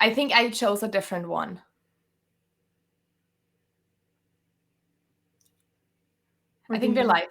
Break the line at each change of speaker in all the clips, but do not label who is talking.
I think I chose a different one. I think we're live.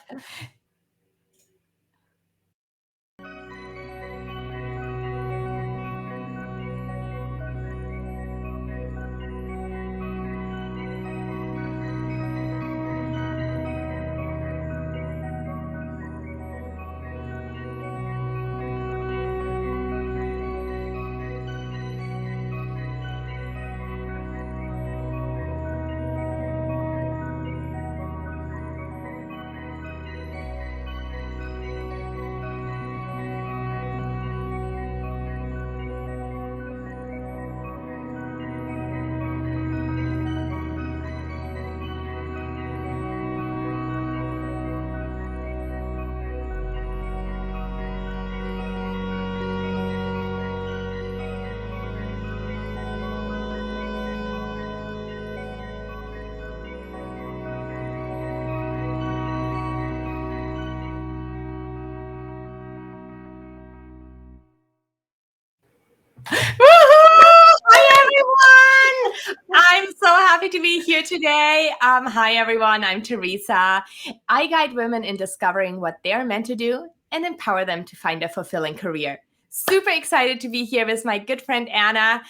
Hi, everyone. I'm so happy to be here today. Hi, everyone. I'm Theresa. I guide women in discovering what they're meant to do and empower them to find a fulfilling career. Super excited to be here with my good friend, Anna.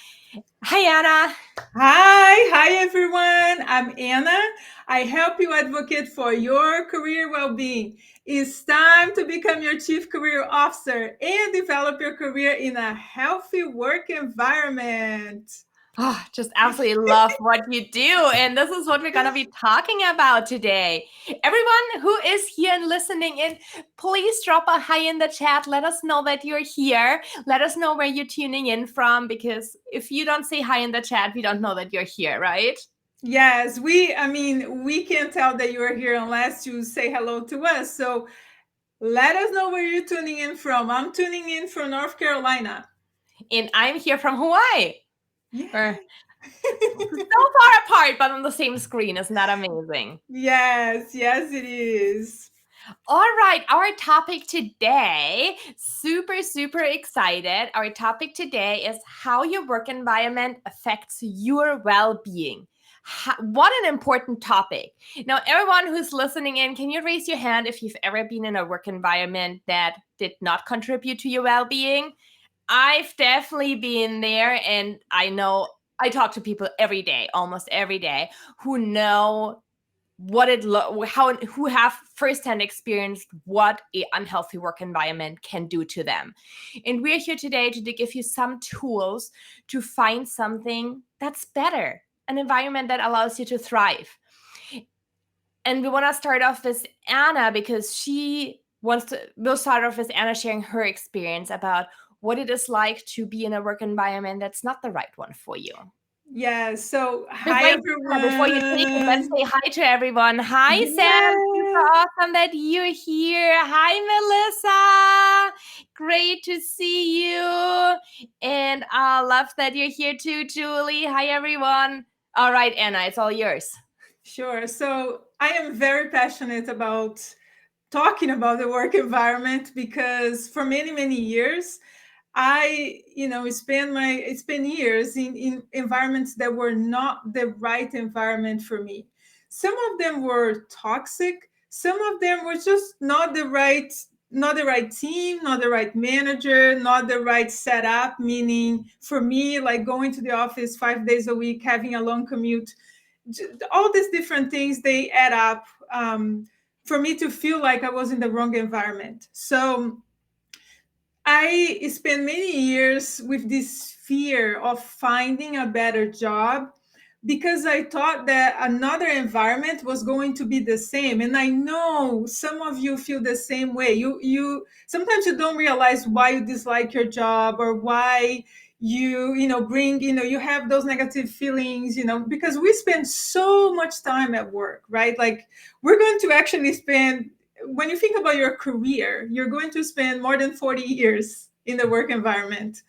Hi, Anna.
Hi everyone. I'm Anna. I help you advocate for your career well-being. It's time to become your chief career officer and develop your career in a healthy work environment.
Oh, just absolutely love what you do. And this is what we're going to be talking about today. Everyone who is here and listening in, please drop a hi in the chat. Let us know that you're here. Let us know where you're tuning in from, because if you don't say hi in the chat, we don't know that you're here, right?
Yes, we can't tell that you're here unless you say hello to us. So let us know where you're tuning in from. I'm tuning in from North Carolina.
And I'm here from Hawaii.
Yeah.
We're so far apart, but on the same screen. Isn't that amazing?
Yes, it is.
All right, our topic today, super, super excited. Our topic today is how your work environment affects your well being. What an important topic. Now, everyone who's listening in, can you raise your hand if you've ever been in a work environment that did not contribute to your well being? I've definitely been there, and I know I talk to people every day, almost every day, who know what who have firsthand experienced what a unhealthy work environment can do to them. And we're here today to give you some tools to find something that's better, an environment that allows you to thrive. And we want to start off with Anna, because we'll start off with Anna sharing her experience about what it is like to be in a work environment that's not the right one for you.
Yeah, so
But
hi
wait, before you take it, let's
everyone.
say hi to everyone. Hi, Sam. Super
Yes.
awesome that you're here. Hi, Melissa. Great to see you. And I love that you're here too, Julie. Hi, everyone. All right, Anna, it's all yours.
Sure. So I am very passionate about talking about the work environment because for many, many years, spent years in environments that were not the right environment for me. Some of them were toxic. Some of them were just not the right team, not the right manager, not the right setup. Meaning for me, like going to the office 5 days a week, having a long commute, all these different things, they add up for me to feel like I was in the wrong environment. So I spent many years with this fear of finding a better job because I thought that another environment was going to be the same. And I know some of you feel the same way. You sometimes you don't realize why you dislike your job or why you have those negative feelings, because we spend so much time at work, right? Like we're going to actually spend, when you think about your career, you're going to spend more than 40 years in the work environment.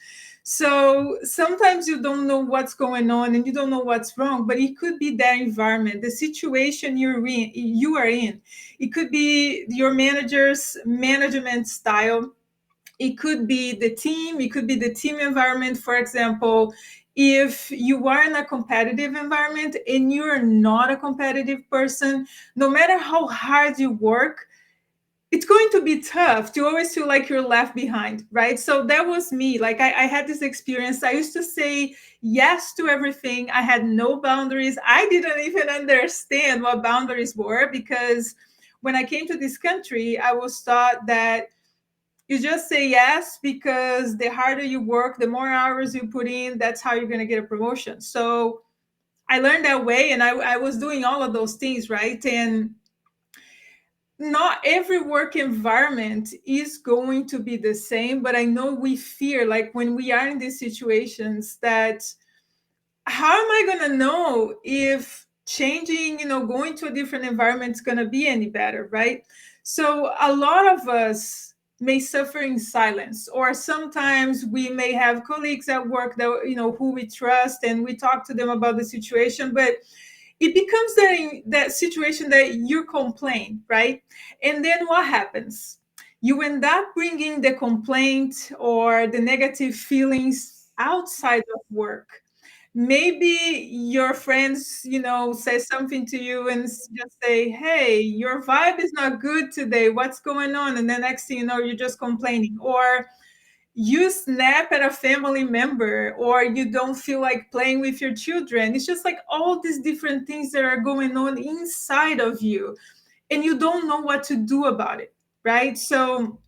So sometimes you don't know what's going on and you don't know what's wrong, but it could be that environment, the situation you are in. It could be your manager's management style. It could be the team. It could be the team environment, for example. if you are in a competitive environment and you're not a competitive person, no matter how hard you work, it's going to be tough to always feel like you're left behind, right? So that was me. Like I had this experience. I used to say yes to everything. I had no boundaries. I didn't even understand what boundaries were, because when I came to this country, I was taught that you just say yes, because the harder you work, the more hours you put in, that's how you're going to get a promotion. So I learned that way, and I was doing all of those things, right? And not every work environment is going to be the same, but I know we fear, like when we are in these situations, that how am I going to know if changing, going to a different environment is going to be any better, right? So a lot of us may suffer in silence, or sometimes we may have colleagues at work that, who we trust, and we talk to them about the situation, but it becomes that situation that you complain, right? And then what happens? You end up bringing the complaint or the negative feelings outside of work. Maybe your friends, say something to you and just say, hey, your vibe is not good today, what's going on? And the next thing you know, you're just complaining. Or you snap at a family member, or you don't feel like playing with your children. It's just like all these different things that are going on inside of you, and you don't know what to do about it, right? So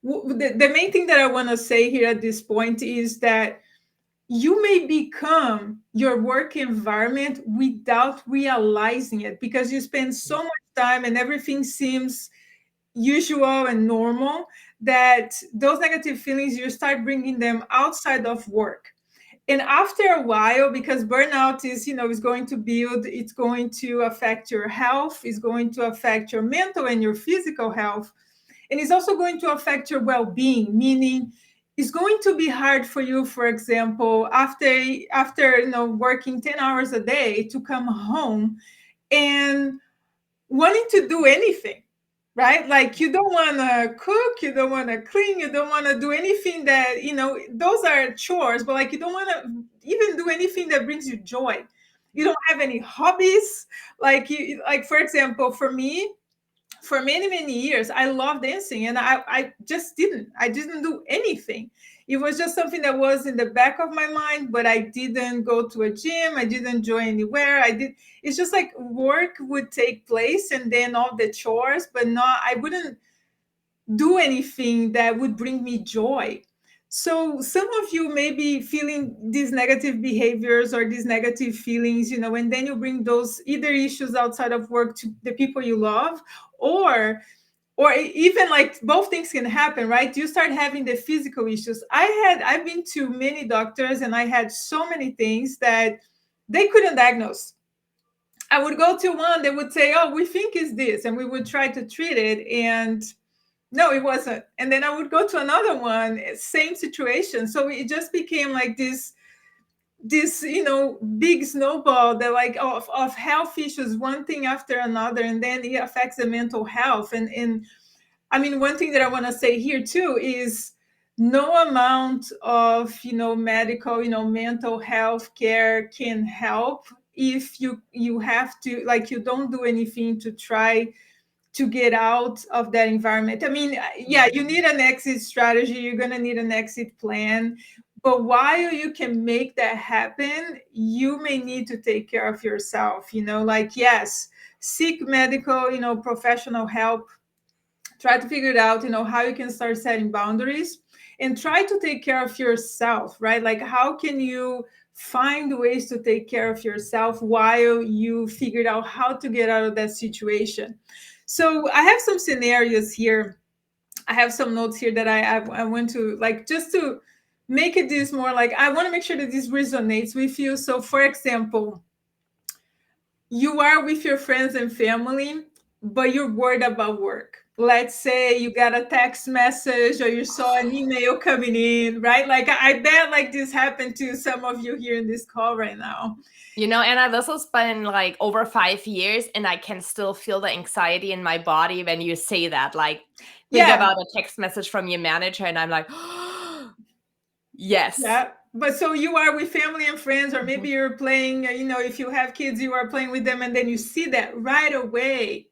the main thing that I want to say here at this point is that you may become your work environment without realizing it, because you spend so much time and everything seems usual and normal, that those negative feelings, you start bringing them outside of work. And after a while, because burnout is, is going to build, it's going to affect your health, it's going to affect your mental and your physical health, and it's also going to affect your well-being, meaning it's going to be hard for you, for example, after working 10 hours a day, to come home and wanting to do anything, right? Like you don't want to cook, you don't want to clean, you don't want to do anything that, those are chores, but like you don't want to even do anything that brings you joy. You don't have any hobbies. Like like for example, for me, for many many years I loved dancing, and I didn't do anything. It was just something that was in the back of my mind, but I didn't go to a gym, I didn't join anywhere. It's just like work would take place, and then all the chores, but not, I wouldn't do anything that would bring me joy. So some of you may be feeling these negative behaviors or these negative feelings, and then you bring those either issues outside of work to the people you love, or even like both things can happen, right? You start having the physical issues. I've been to many doctors, and I had so many things that they couldn't diagnose. I would go to one, they would say, oh, we think it's this, and we would try to treat it, and no, it wasn't. And then I would go to another one, same situation. So it just became like this big snowball that like of health issues, one thing after another, and then it affects the mental health. And I mean, one thing that I want to say here too is no amount of medical, mental health care can help if you have to, like, you don't do anything to try to get out of that environment. I mean, yeah, you need an exit strategy, you're going to need an exit plan. But while you can make that happen, you may need to take care of yourself, like, yes, seek medical, professional help. Try to figure it out, how you can start setting boundaries, and try to take care of yourself, right? Like, how can you find ways to take care of yourself while you figured out how to get out of that situation? So I have some scenarios here. I have some notes here that I want to, like, just to make it this more like, I want to make sure that this resonates with you. So for example, you are with your friends and family, but you're worried about work. Let's say you got a text message or you saw an email coming in, right? Like I bet like this happened to some of you here in this call right now.
And this has been like over 5 years, and I can still feel the anxiety in my body when you say that. Like, think
Yeah.
about a text message from your manager, and I'm like, yes.
Yeah. But so you are with family and friends, or
Mhm.
maybe you're playing, if you have kids, you are playing with them, and then you see that right away.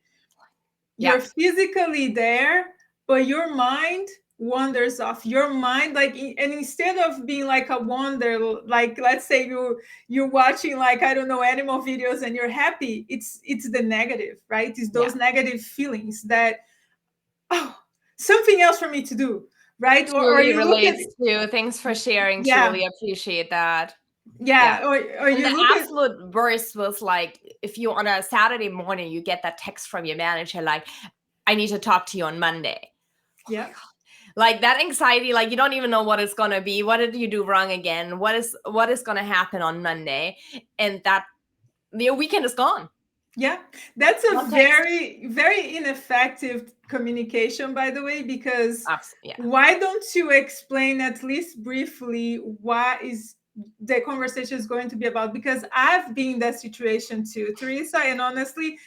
Yeah,
You're physically there, but your mind wanders off. Your mind, like, and instead of being like a wander, like, let's say you're watching, like, I don't know, animal videos, and you're happy, it's the negative, right? It's
yeah.
those negative feelings that, oh, something else for me to do, right? Or
Truly
you look at,
relates to. Thanks for sharing.
yeah,
Truly appreciate that. Yeah.
yeah, or
And
you
the
look at,
absolute worst was like if you on a Saturday morning you get that text from your manager like, I need to talk to you on Monday. Oh my
yeah,
God. Like that anxiety, like you don't even know what it's gonna be. What did you do wrong again? What is gonna happen on Monday? And that your weekend is gone.
yeah. That's a
One text.
very, very ineffective communication, by the way, because
Yeah.
why don't you explain at least briefly what is the conversation is going to be about? Because I've been in that situation too, Teresa, and honestly,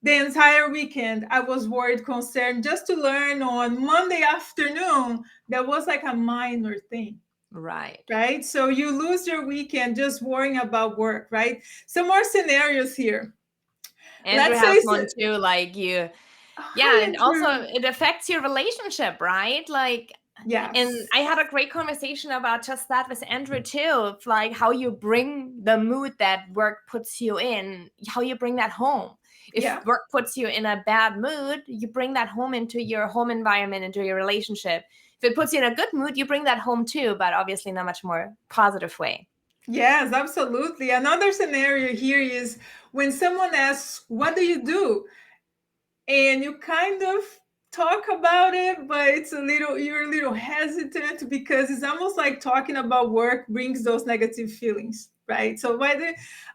the entire weekend I was worried, concerned, just to learn on Monday afternoon that was like a minor thing,
Right.
right? So you lose your weekend just worrying about work, right? Some more scenarios here.
Andrew
Let's
has
say,
one too. Like you, yeah,
hi,
and also
Andrew.
it affects your relationship, right? Like, and
Yes.
I had a great conversation about just that with Andrew too. Of like how you bring the mood that work puts you in, how you bring that home. If
Yeah.
work puts you in a bad mood, you bring that home into your home environment, into your relationship. If it puts you in a good mood, you bring that home too, but obviously in a much more positive way.
Yes, absolutely. Another scenario here is when someone asks, "What do you do?" and you kind of talk about it, but you're a little hesitant because it's almost like talking about work brings those negative feelings, right? So why the,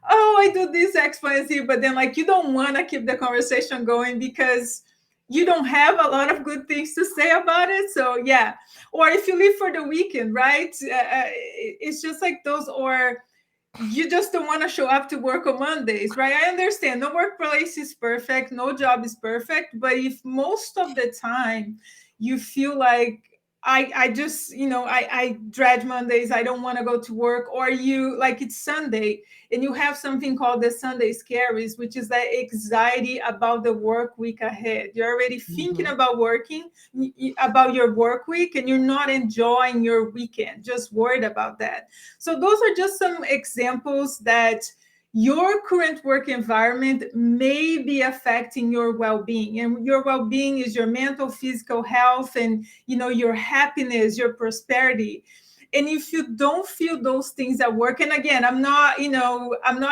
oh, I do this X, Y, and Z, but then, like, you don't want to keep the conversation going because you don't have a lot of good things to say about it. So yeah, or if you leave for the weekend, right? It's just like those, or you just don't want to show up to work on Mondays, right? I understand no workplace is perfect, no job is perfect, but if most of the time you feel like I just, I dread Mondays, I don't want to go to work, or you like it's Sunday and you have something called the Sunday scaries, which is that anxiety about the work week ahead. You're already thinking
Mhm.
about working, about your work week, and you're not enjoying your weekend, just worried about that. So those are just some examples that your current work environment may be affecting your well-being, and your well-being is your mental, physical health, and your happiness, your prosperity. And if you don't feel those things at work, and again, I'm not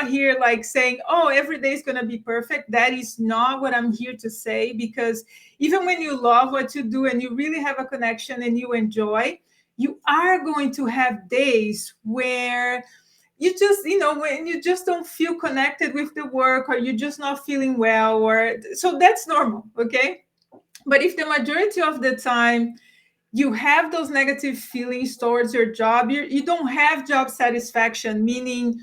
here like saying, oh, every day is going to be perfect. That is not what I'm here to say, because even when you love what you do and you really have a connection and you enjoy, you are going to have days where you just, when you just don't feel connected with the work, or you're just not feeling well, or so that's normal, okay? But if the majority of the time you have those negative feelings towards your job, you don't have job satisfaction, meaning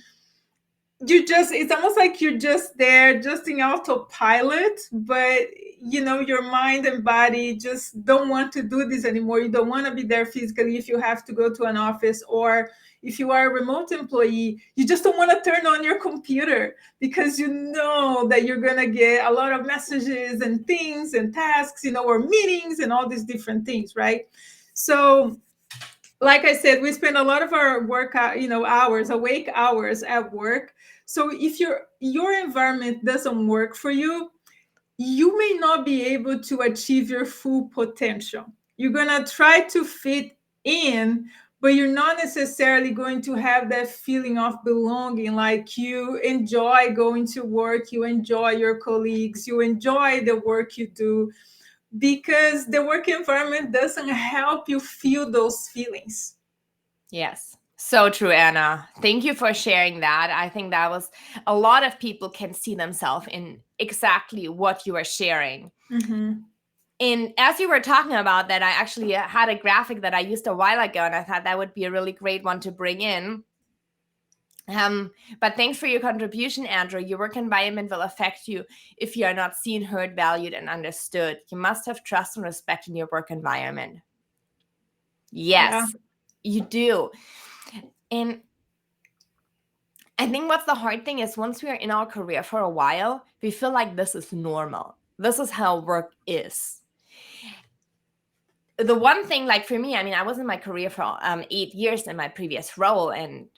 it's almost like you're just there just in autopilot, but your mind and body just don't want to do this anymore. You don't want to be there physically if you have to go to an office, or if you are a remote employee, you just don't want to turn on your computer because you know that you're going to get a lot of messages and things and tasks, or meetings and all these different things, right? So like I said, we spend a lot of our work, hours, awake hours at work. So if your environment doesn't work for you, you may not be able to achieve your full potential. You're gonna try to fit in, but you're not necessarily going to have that feeling of belonging. Like you enjoy going to work, you enjoy your colleagues, you enjoy the work you do, because the work environment doesn't help you feel those feelings.
Yes. So true, Anna. Thank you for sharing that. I think that was a lot of people can see themselves in exactly what you are sharing.
Mm-hmm.
And as you were talking about that, I actually had a graphic that I used a while ago, and I thought that would be a really great one to bring in. But thanks for your contribution, Andrew. Your work environment will affect you if you are not seen, heard, valued, and understood. You must have trust and respect in your work environment.
Yeah.
Yes, you do. And I think what's the hard thing is once we are in our career for a while, we feel like this is normal. This is how work is. The one thing, like for me, I mean, I was in my career for 8 years in my previous role, and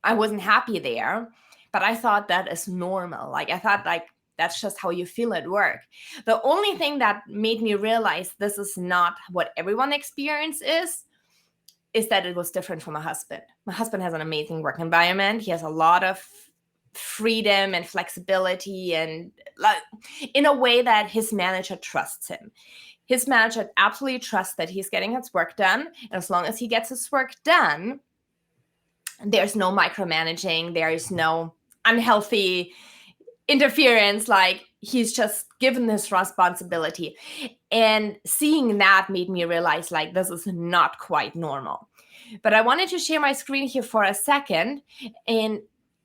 I wasn't happy there, but I thought that is normal. Like I thought like that's just how you feel at work. The only thing that made me realize this is not what everyone experience is that it was different for my husband. My husband has an amazing work environment. He has a lot of freedom and flexibility, and like in a way that his manager trusts him. His manager absolutely trusts that he's getting his work done. And as long as he gets his work done, there's no micromanaging, there is no unhealthy interference. Like he's just given this responsibility. And seeing that made me realize like this is not quite normal. But I wanted to share my screen here for a second and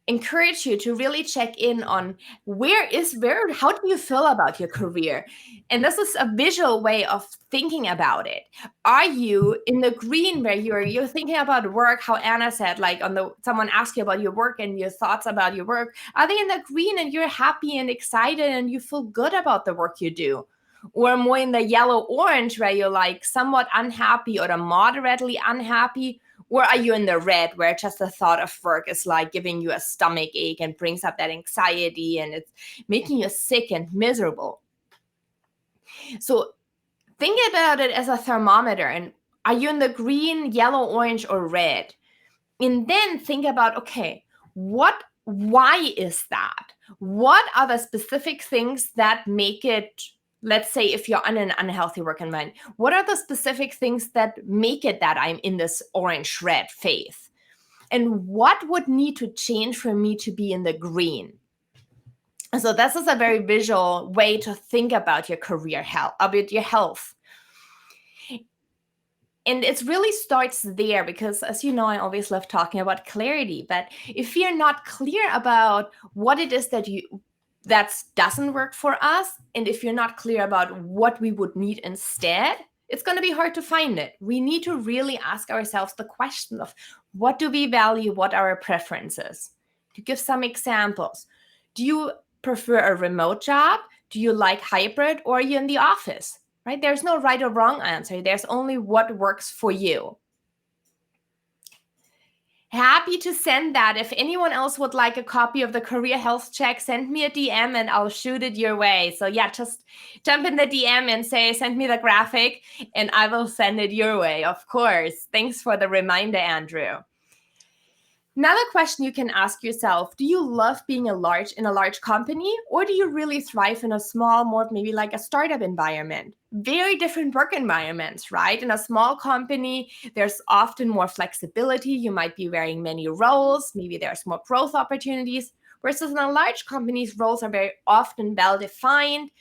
encourage you to really check in on how do you feel about your career? And this is a visual way of thinking about it. Are you in the green where you're thinking about work, how Anna said, like someone asked you about your work and your thoughts about your work? Are they in the green and you're happy and excited and you feel good about the work you do? Or more in the yellow orange where you're like somewhat unhappy or moderately unhappy? Or are you in the red where just the thought of work is like giving you a stomach ache and brings up that anxiety and it's making you sick and miserable? So think about it as a thermometer. And are you in the green, yellow, orange, or red? And then think about, okay, why is that? What are the specific things that make it, let's say if you're in an unhealthy work environment, what are the specific things that make it that I'm in this orange red phase? And what would need to change for me to be in the green? So this is a very visual way to think about your career health, about your health. And it really starts there because, as you know, I always love talking about clarity. But if you're not clear about what it is that doesn't work for us, and if you're not clear about what we would need instead, it's going to be hard to find it. We need to really ask ourselves the question of what do we value, what are our preferences? To give some examples, do you prefer a remote job? Do you like hybrid, or are you in the office? Right? There's no right or wrong answer. There's only what works for you. Happy to send that. If anyone else would like a copy of the Career Health Check, send me a DM and I'll shoot it your way. So yeah, just jump in the DM and say, send me the graphic and I will send it your way, of course. Thanks for the reminder, Andrew. Another question you can ask yourself, do you love being in a large company, or do you really thrive in a small, more maybe like a startup environment? Very different work environments, right? In a small company, there's often more flexibility. You might be wearing many roles. Maybe there's more growth opportunities. Versus in a large company's roles are very often well-defined,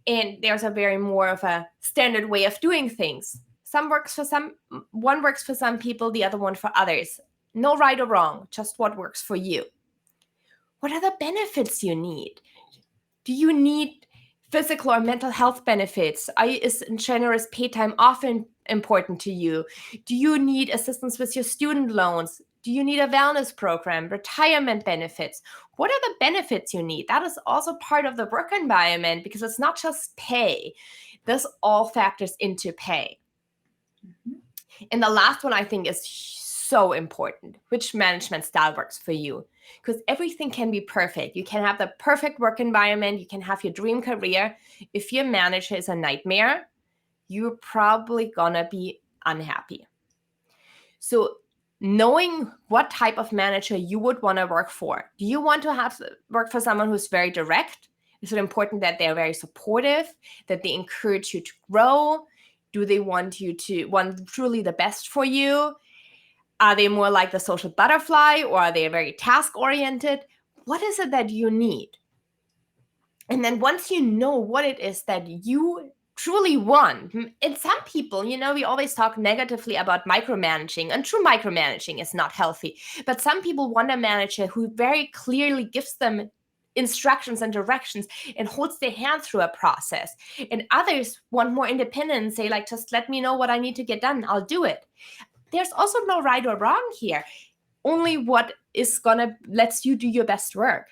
and there's a very more of a standard way of doing things. One works for some people, the other one for others. No right or wrong, just what works for you. What are the benefits you need? Do you need physical or mental health benefits? Is generous pay time often important to you? Do you need assistance with your student loans? Do you need a wellness program, retirement benefits? What are the benefits you need? That is also part of the work environment because it's not just pay. This all factors into pay. Mm-hmm. And the last one I think is so important. Which management style works for you? Because everything can be perfect. You can have the perfect work environment. You can have your dream career. If your manager is a nightmare, you're probably gonna be unhappy. So knowing what type of manager you would want to work for. Do you want to work for someone who's very direct? Is it important that they're very supportive, that they encourage you to grow? Do they want truly the best for you? Are they more like the social butterfly, or are they very task-oriented? What is it that you need? And then once you know what it is that you truly want, and some people, we always talk negatively about micromanaging, and true micromanaging is not healthy. But some people want a manager who very clearly gives them instructions and directions and holds their hand through a process. And others want more independence, say like, just let me know what I need to get done, I'll do it. There's also no right or wrong here. only what is gonna lets you do your best work.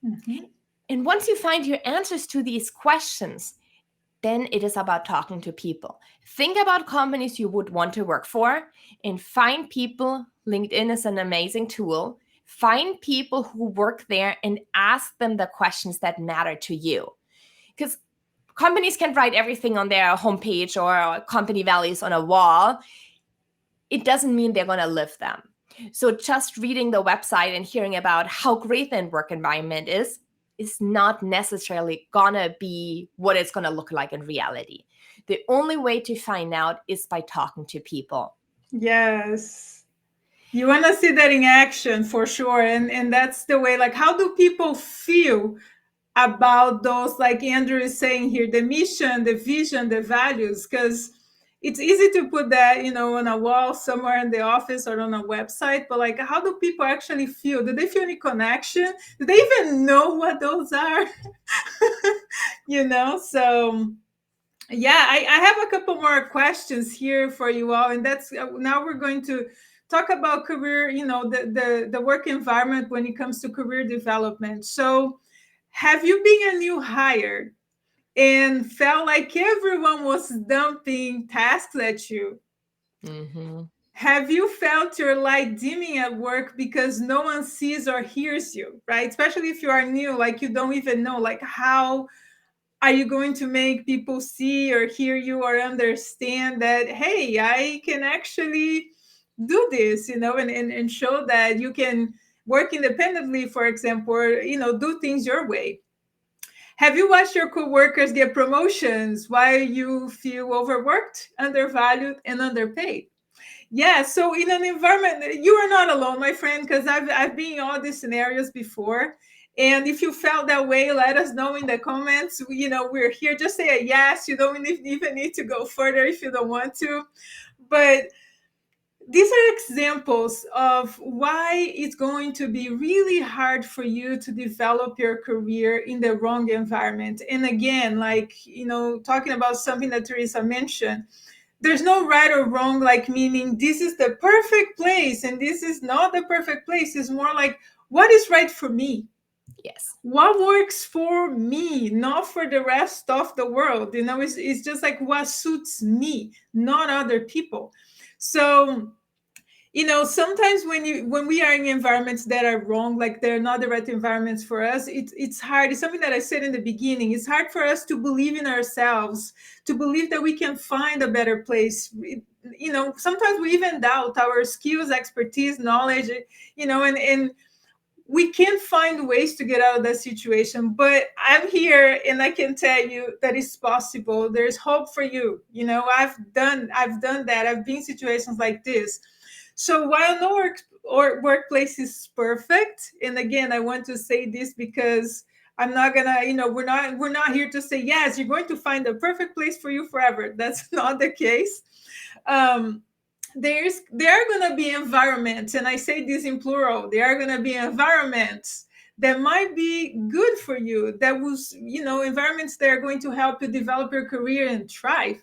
Mhm.
And once you find your answers to these questions, then it is about talking to people. Think about companies you would want to work for and find people. LinkedIn is an amazing tool. Find people who work there and ask them the questions that matter to you. Because companies can write everything on their homepage or company values on a wall. It doesn't mean they're going to live them. So just reading the website and hearing about how great the work environment is not necessarily gonna be what it's gonna look like in reality. The only way to find out is by talking to people.
Yes. You want to see that in action for sure. And that's the way, like, how do people feel about those, like Andrew is saying here, the mission, the vision, the values? Because it's easy to put that, on a wall somewhere in the office or on a website, but like, how do people actually feel? Do they feel any connection? Do they even know what those are? So yeah, I have a couple more questions here for you all, and that's now we're going to talk about career, the work environment when it comes to career development. So have you been a new hire and felt like everyone was dumping tasks at you?
Mm-hmm.
Have you felt your light dimming at work because no one sees or hears you, right? Especially if you are new, like you don't even know, like, how are you going to make people see or hear you or understand that, hey, I can actually do this, and show that you can work independently, for example, or do things your way? Have you watched your coworkers get promotions while you feel overworked, undervalued, and underpaid? Yeah, so in an environment, you are not alone, my friend, because I've been in all these scenarios before. And if you felt that way, let us know in the comments. We're here. Just say a yes. You don't even need to go further if you don't want to. But these are examples of why it's going to be really hard for you to develop your career in the wrong environment. And again, like, talking about something that Teresa mentioned, there's no right or wrong, like, meaning this is the perfect place and this is not the perfect place. It's more like, what is right for me?
Yes.
What works for me, not for the rest of the world? It's just like what suits me, not other people. So sometimes when we are in environments that are wrong, like they're not the right environments for us, it's hard. It's something that I said in the beginning. It's hard for us to believe in ourselves, to believe that we can find a better place. Sometimes we even doubt our skills, expertise, knowledge, and we can find ways to get out of that situation. But I'm here and I can tell you that it's possible. There's hope for you. I've done that. I've been in situations like this. So while no or workplace is perfect, and again, I want to say this because I'm not gonna, we're not here to say yes, you're going to find the perfect place for you forever. That's not the case. Um, there are going to be environments, and I say this in plural, there are going to be environments that might be good for you, that was, environments that are going to help you develop your career and thrive.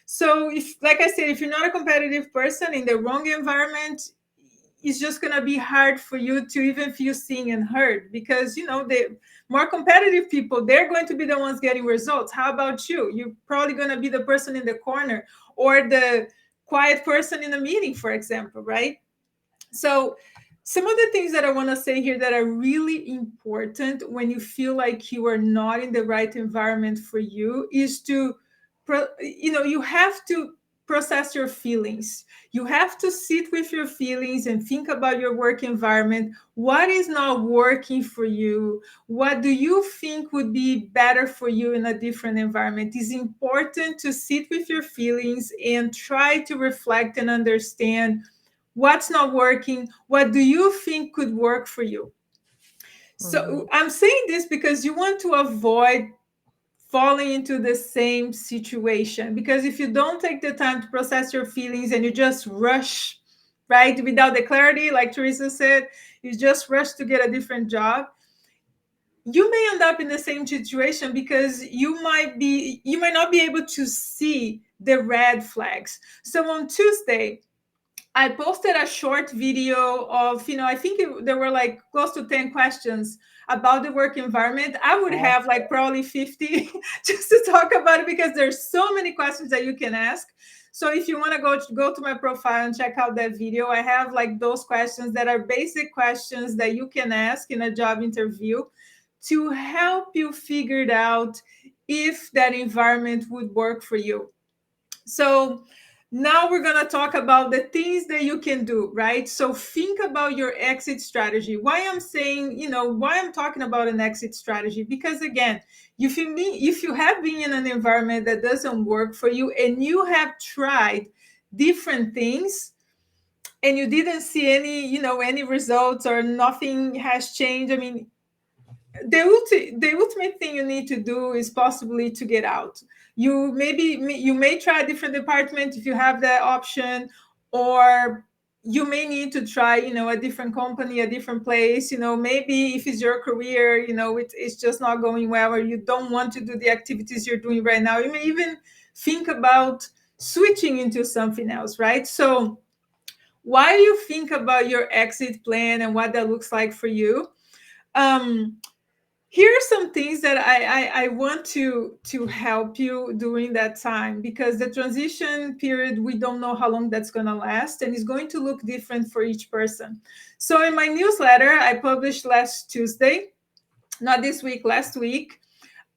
So if, like I said, if you're not a competitive person in the wrong environment, it's just going to be hard for you to even feel seen and heard, because the more competitive people, they're going to be the ones getting results. How about you? You're probably going to be the person in the corner, or the quiet person in a meeting, for example, right? So some of the things that I want to say here that are really important when you feel like you are not in the right environment for you is to you have to process your feelings. You have to sit with your feelings and think about your work environment. What is not working for you? What do you think would be better for you in a different environment? It's important to sit with your feelings and try to reflect and understand what's not working, what do you think could work for you.
Mm-hmm.
So I'm saying this because you want to avoid falling into the same situation, because if you don't take the time to process your feelings and you just rush, right, without the clarity, like Teresa said, you just rush to get a different job, you may end up in the same situation, because you might not be able to see the red flags. So on Tuesday, I posted a short video of, I think there were like close to 10 questions about the work environment. I would have like probably 50 just to talk about it, because there's so many questions that you can ask. So if you want to go to my profile and check out that video, I have like those questions that are basic questions that you can ask in a job interview to help you figure it out if that environment would work for you. So now we're going to talk about the things that you can do, right? So think about your exit strategy. Why I'm saying, why I'm talking about an exit strategy, because again, if you have been in an environment that doesn't work for you and you have tried different things and you didn't see any results, or nothing has changed, I mean, the ultimate thing you need to do is possibly to get out. You may try a different department if you have that option, or you may need to try a different company, a different place. Maybe if it's your career, it's just not going well, or you don't want to do the activities you're doing right now. You may even think about switching into something else, right? So while you think about your exit plan and what that looks like for you, um, here are some things that I want to help you during that time, because the transition period, we don't know how long that's going to last, and it's going to look different for each person. So in my newsletter I published last Tuesday, not this week, last week,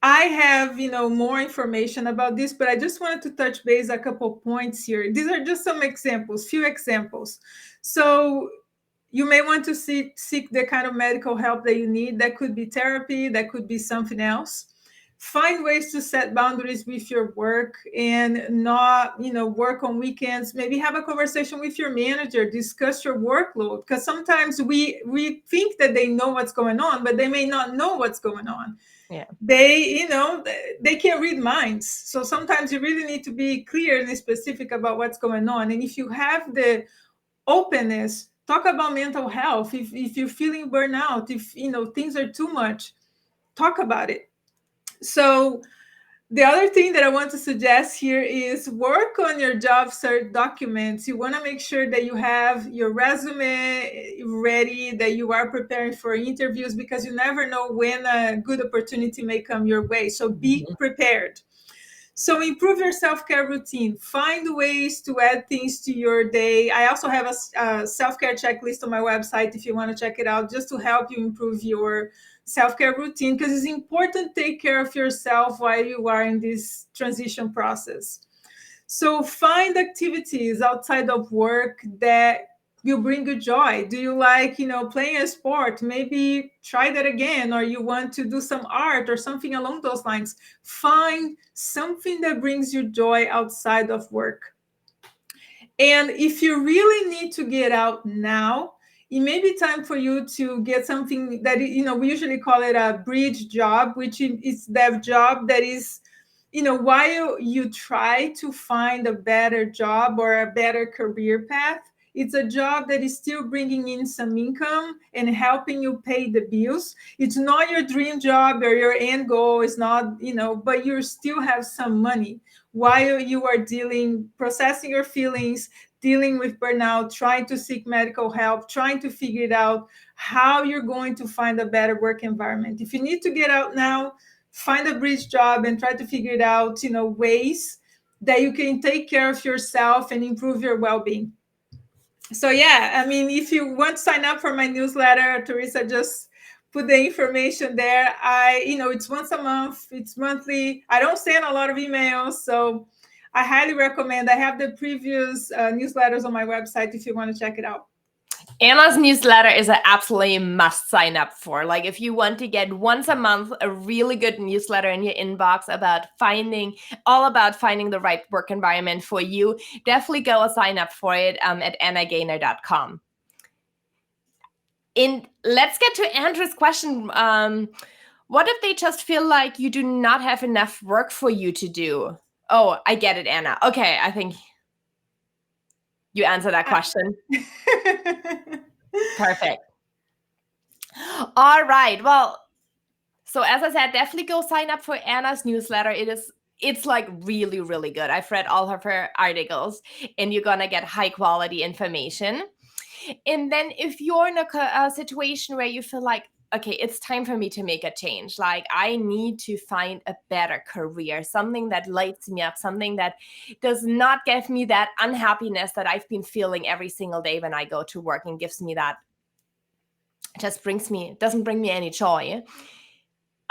I have more information about this, but I just wanted to touch base a couple points here. These are just some examples, few examples. So you may want to seek the kind of medical help that you need. That could be therapy, that could be something else. Find ways to set boundaries with your work and not, work on weekends. Maybe have a conversation with your manager, discuss your workload, because sometimes we think that they know what's going on, but they may not know what's going on.
Yeah.
They can read minds. So sometimes you really need to be clear and specific about what's going on. And if you have the openness, talk about mental health. If you're feeling burnout, if things are too much, talk about it. So the other thing that I want to suggest here is work on your job search documents. You want to make sure that you have your resume ready, that you are preparing for interviews, because you never know when a good opportunity may come your way. So be prepared. So improve your self-care routine. Find ways to add things to your day. I also have a self-care checklist on my website if you want to check it out, just to help you improve your self-care routine, because it's important to take care of yourself while you are in this transition process. So find activities outside of work that will bring you joy. Do you like, playing a sport? Maybe try that again, or you want to do some art or something along those lines. Find something that brings you joy outside of work. And if you really need to get out now, it may be time for you to get something that, we usually call it a bridge job, which is that job that is, while you try to find a better job or a better career path, it's a job that is still bringing in some income and helping you pay the bills. It's not your dream job or your end goal. It's not, but you still have some money while you are processing your feelings, dealing with burnout, trying to seek medical help, trying to figure it out how you're going to find a better work environment. If you need to get out now, find a bridge job and try to figure it out, ways that you can take care of yourself and improve your well-being. So yeah, I mean, if you want to sign up for my newsletter, Theresa just put the information there. It's once a month, it's monthly. I don't send a lot of emails, so I highly recommend. I have the previous newsletters on my website if you want to check it out.
Anna's newsletter is an absolutely must sign up for. Like, if you want to get once a month a really good newsletter in your inbox about finding the right work environment for you, definitely go and sign up for it at annagoehner.com. And let's get to Andrew's question. What if they just feel like you do not have enough work for you to do? Oh, I get it, Anna. Okay, I think you answered that question. Perfect. All right. Well, so as I said, definitely go sign up for Anna's newsletter. It is It's like really, really good. I've read all of her articles, and you're gonna get high quality information. And then if you're in a situation where you feel like, okay, it's time for me to make a change, like I need to find a better career, something that lights me up, something that does not give me that unhappiness that I've been feeling every single day when I go to work, and gives me that, just doesn't bring me any joy.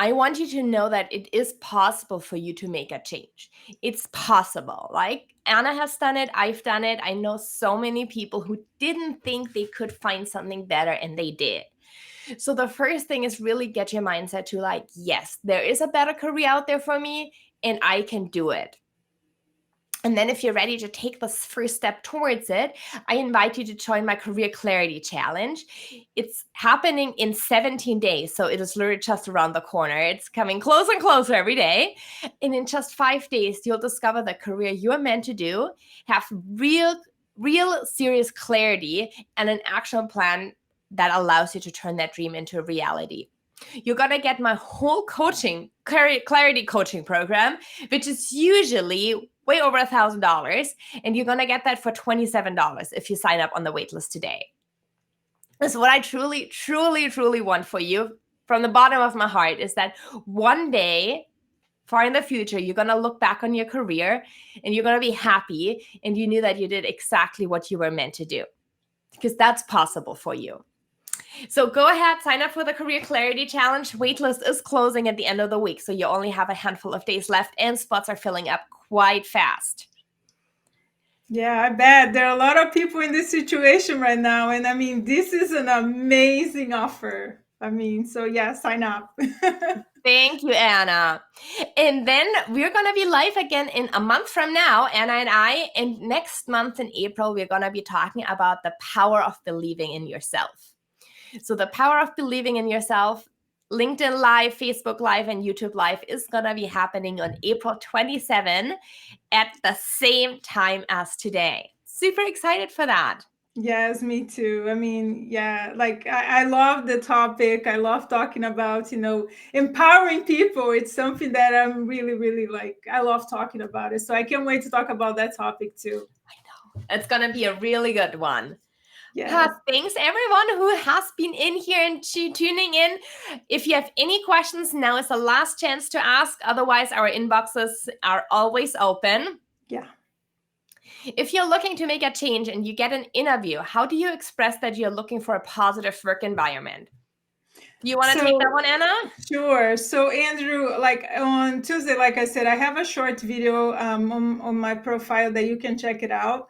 I want you to know that it is possible for you to make a change. It's possible. Like Anna has done it, I've done it. I know so many people who didn't think they could find something better, and they did. So the first thing is really get your mindset to like, yes, there is a better career out there for me, and I can do it. And then if you're ready to take this first step towards it, I invite you to join my Career Clarity Challenge. It's happening in 17 days. So it is literally just around the corner. It's coming closer and closer every day. And in just 5 days, you'll discover the career you're meant to do, have real serious clarity, and an action plan that allows you to turn that dream into a reality. You're going to get my whole clarity coaching program, which is usually way over $1,000. And you're going to get that for $27 if you sign up on the waitlist today. So what I truly, truly, truly want for you from the bottom of my heart is that one day, far in the future, you're going to look back on your career and you're going to be happy, and you knew that you did exactly what you were meant to do, because that's possible for you. So go ahead, sign up for the Career Clarity Challenge. Waitlist is closing at the end of the week, so you only have a handful of days left, and spots are filling up quite fast.
Yeah, I bet there are a lot of people in this situation right now. And I mean, this is an amazing offer. I mean, so yeah, sign up.
Thank you, Anna. And then we're going to be live again in a month from now, Anna and I. And next month in April, we're going to be talking about the power of believing in yourself. So the power of believing in yourself, LinkedIn Live, Facebook Live, and YouTube Live is going to be happening on April 27 at the same time as today. Super excited for that.
Yes, me too. I mean, yeah, like I love the topic. I love talking about, empowering people. It's something that I'm really, really like, I love talking about it. So I can't wait to talk about that topic too.
I know. It's going to be a really good one.
Yes.
Thanks everyone who has been in here and tuning in. If you have any questions, now is the last chance to ask. Otherwise, our inboxes are always open.
Yeah.
If you're looking to make a change and you get an interview, how do you express that you're looking for a positive work environment? Do you want to take that one, Anna?
Sure. So, Andrew, like on Tuesday, like I said, I have a short video on my profile that you can check it out.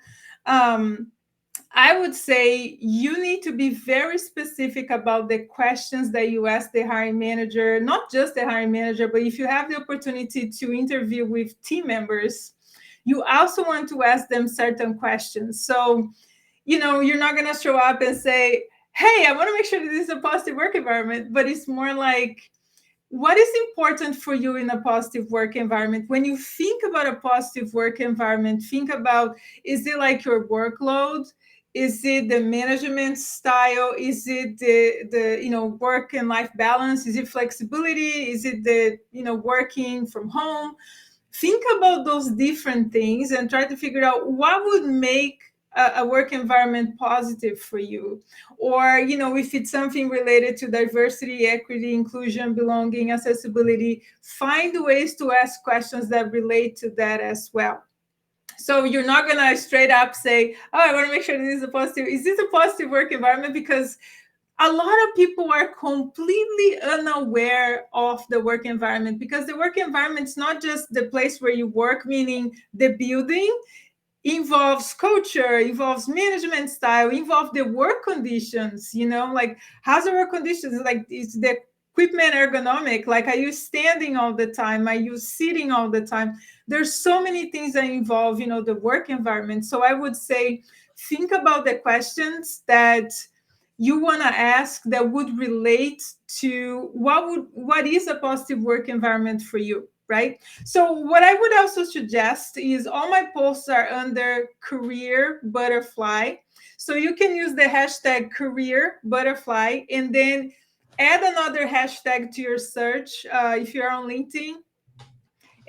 I would say you need to be very specific about the questions that you ask the hiring manager, not just the hiring manager, but if you have the opportunity to interview with team members, you also want to ask them certain questions. So, you're not going to show up and say, hey, I want to make sure that this is a positive work environment, but it's more like, what is important for you in a positive work environment? When you think about a positive work environment, think about, is it like your workload? Is it the management style? Is it the work and life balance? Is it flexibility? Is it the working from home? Think about those different things and try to figure out what would make a work environment positive for you. Or if it's something related to diversity, equity, inclusion, belonging, accessibility, find ways to ask questions that relate to that as well. So you're not going to straight up say, oh, I want to make sure this is this a positive work environment? Because a lot of people are completely unaware of the work environment, because the work environment is not just the place where you work, meaning the building, involves culture, involves management style, involves the work conditions, like how's the work conditions? Like, is the equipment ergonomic? Like, are you standing all the time? Are you sitting all the time? There's so many things that involve, the work environment. So I would say, think about the questions that you want to ask that would relate to what is a positive work environment for you, right? So what I would also suggest is all my posts are under career butterfly. So you can use the hashtag career butterfly and then add another hashtag to your search if you're on LinkedIn.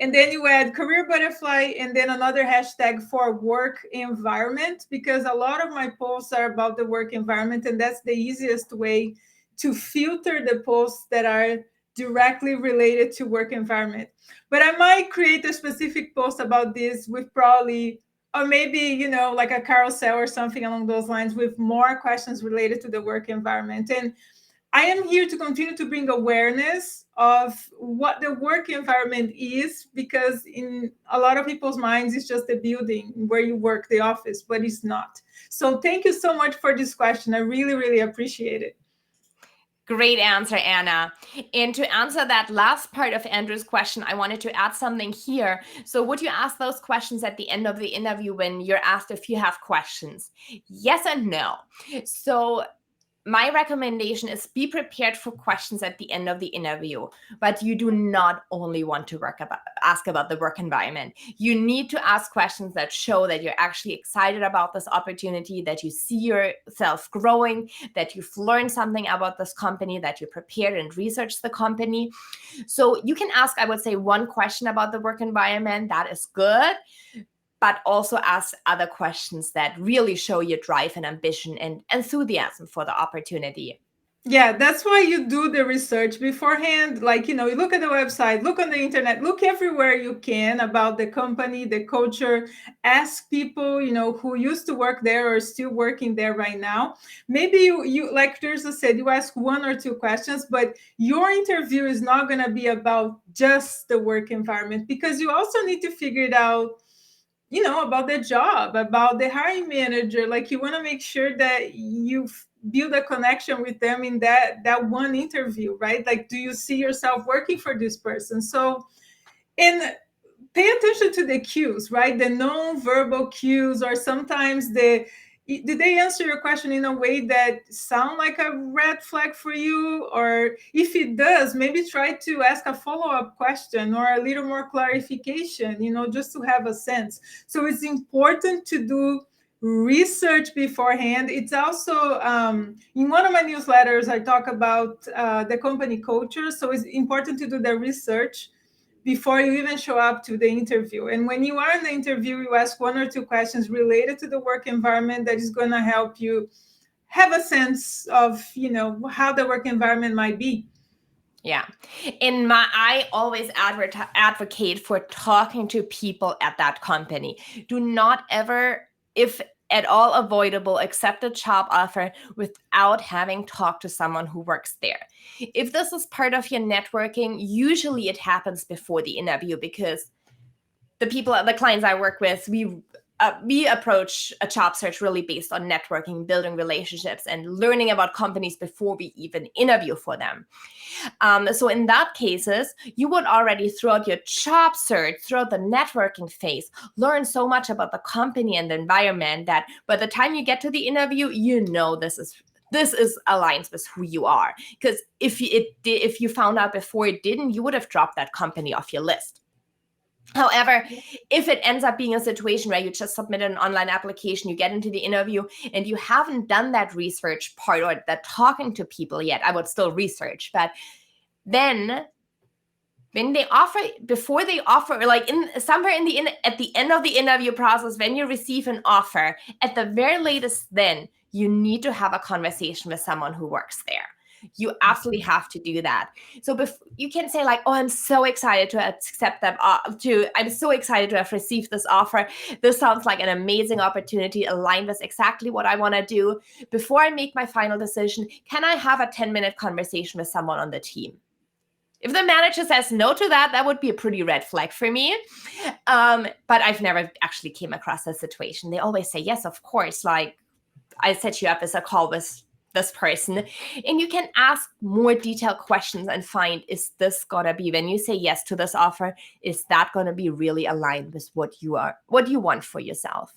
and then you add career butterfly and then another hashtag for work environment, because a lot of my posts are about the work environment, and that's the easiest way to filter the posts that are directly related to work environment. But I might create a specific post about this with probably, or maybe, like a carousel or something along those lines, with more questions related to the work environment. And I am here to continue to bring awareness of what the work environment is, because in a lot of people's minds, it's just the building where you work, the office, but it's not. So thank you so much for this question. I really, really appreciate it.
Great answer, Anna. And to answer that last part of Andrew's question, I wanted to add something here. So, would you ask those questions at the end of the interview when you're asked if you have questions? Yes and no. So, my recommendation is be prepared for questions at the end of the interview, but you do not only want to ask about the work environment. You need to ask questions that show that you're actually excited about this opportunity, that you see yourself growing, that you've learned something about this company, that you prepared and researched the company. So you can ask, I would say, one question about the work environment. That is good, but also ask other questions that really show your drive and ambition and enthusiasm for the opportunity.
Yeah, that's why you do the research beforehand. Like, you look at the website, look on the internet, look everywhere you can about the company, the culture. Ask people, who used to work there or still working there right now. Maybe you like Teresa said, you ask one or two questions, but your interview is not going to be about just the work environment, because you also need to figure it out, about the job, about the hiring manager. Like, you want to make sure that you build a connection with them in that one interview, right? Like, do you see yourself working for this person? So, and pay attention to the cues, right? The non-verbal cues, or sometimes did they answer your question in a way that sound like a red flag for you? Or if it does, maybe try to ask a follow-up question or a little more clarification, just to have a sense. So it's important to do research beforehand. It's also, in one of my newsletters, I talk about the company culture. So it's important to do the research before you even show up to the interview. And when you are in the interview, you ask one or two questions related to the work environment that is going to help you have a sense of, how the work environment might be.
Yeah. I always advocate for talking to people at that company. Do not ever, if at all avoidable, accept a job offer without having talked to someone who works there. If this is part of your networking, usually it happens before the interview, because the clients I work with, we approach a job search really based on networking, building relationships, and learning about companies before we even interview for them. So in that cases, you would already, throughout your job search, throughout the networking phase, learn so much about the company and the environment that by the time you get to the interview, this is aligns with who you are. Because if you found out before it didn't, you would have dropped that company off your list. However, if it ends up being a situation where you just submit an online application, you get into the interview, and you haven't done that research part or that talking to people yet, I would still research. But then when they offer, before they offer, like at the end of the interview process, when you receive an offer, at the very latest, then you need to have a conversation with someone who works there. You absolutely have to do that. So you can say like, oh, I'm so excited to accept them. I'm so excited to have received this offer. This sounds like an amazing opportunity, aligned with exactly what I want to do. Before I make my final decision, can I have a 10-minute conversation with someone on the team? If the manager says no to that, that would be a pretty red flag for me. But I've never actually came across that situation. They always say, yes, of course. Like, I set you up as a call with this person, and you can ask more detailed questions and find, is this gonna be, when you say yes to this offer, is that gonna be really aligned with what you want for yourself?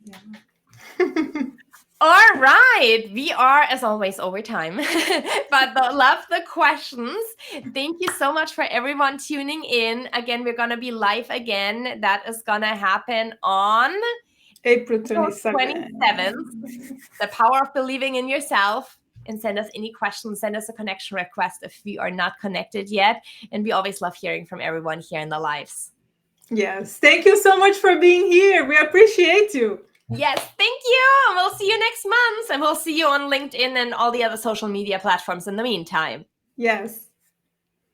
Yeah.
All right, we are as always over time, but love the questions. Thank you so much for everyone tuning in. Again, we're gonna be live again. That is gonna happen on
April 27th.
27th. The power of believing in yourself. and send us any questions. Send us a connection request if we are not connected yet. And we always love hearing from everyone here in the lives.
Yes. Thank you so much for being here. We appreciate you.
Yes, thank you. And we'll see you next month. And we'll see you on LinkedIn and all the other social media platforms in the meantime.
Yes.